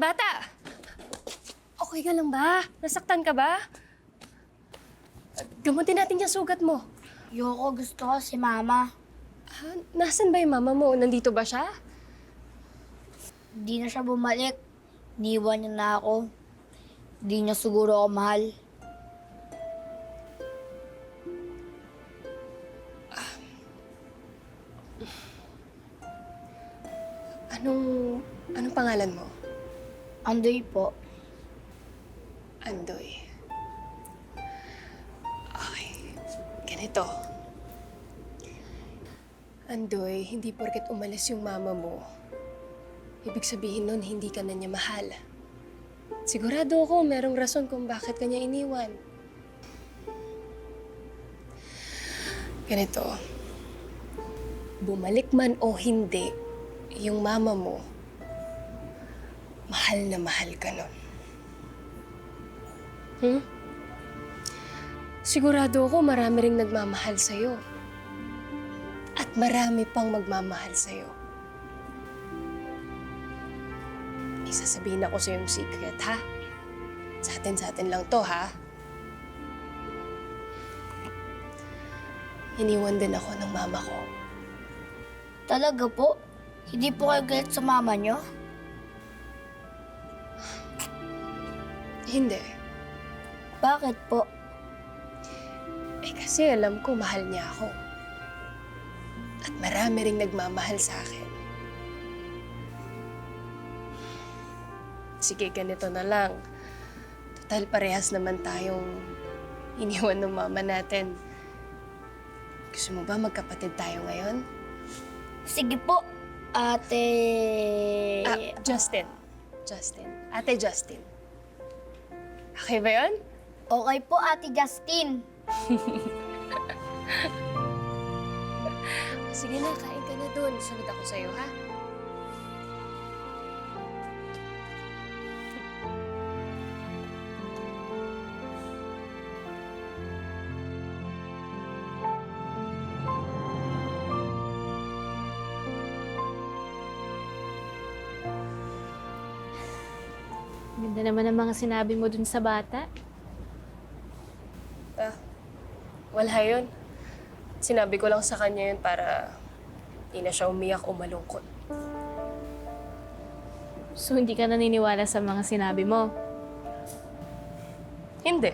Bata! Okay ka lang ba? Nasaktan ka ba? Gamutin natin yung sugat mo. Yoko, gusto ko si Mama. Nasaan ba yung mama mo? Nandito ba siya? Di na siya bumalik. Niwan niya na ako. Di niya siguro ako mahal. Anong pangalan mo? Andoy po. Andoy. Okay. Ganito. Andoy, hindi porket umalis yung mama mo, ibig sabihin nun hindi ka na niya mahal. Sigurado ako merong rason kung bakit ka niya iniwan. Ganito. Bumalik man o hindi, yung mama mo, mahal na mahal ka nun. Sigurado ako marami ring nagmamahal sa'yo. At marami pang magmamahal sa'yo. May sasabihin ako sa'yong secret, ha? Sa atin lang to, ha? Iniwan din ako ng mama ko. Talaga po? Hindi po kayo galit sa mama niyo? Hindi. Bakit po? Kasi alam ko mahal niya ako. At marami ring nagmamahal sa akin. Sige, ganito na lang. Total, parehas naman tayong iniwan ng mama natin. Gusto mo ba magkapatid tayo ngayon? Sige po, ate... Justin. Ate Justin. Okay ba yun? Okay po, ate Justin. Sige na, kain ka na dun. Sunod ako sa'yo, ha? Ganda naman ang mga sinabi mo dun sa bata. Wala yun. Sinabi ko lang sa kanya yun para hindi na siya umiyak o malungkot. So, hindi ka naniniwala sa mga sinabi mo? Hindi.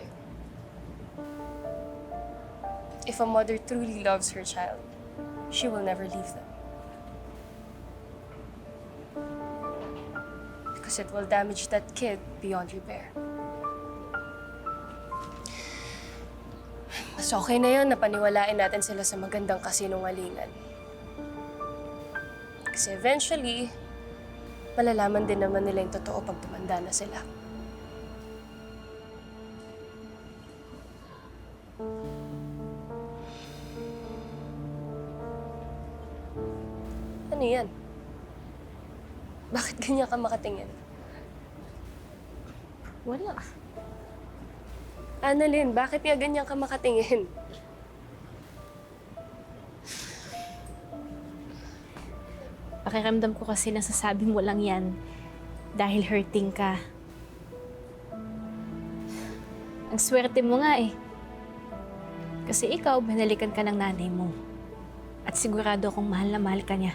If a mother truly loves her child, she will never leave them. Because it will damage that kid beyond repair. Mas okay na yun na paniwalain natin sila sa magandang kasinungalingan. Kasi eventually, malalaman din naman nila yung totoo pag tumanda na sila. Ano yan? Bakit ganyan ka makatingin? Wala. Annalyn, bakit nga ganyan ka makatingin? Pakiramdam ko kasi nasasabi mo lang yan dahil hurting ka. Ang swerte mo nga eh. Kasi ikaw, binalikan ka ng nanay mo. At sigurado akong mahal na mahal ka niya.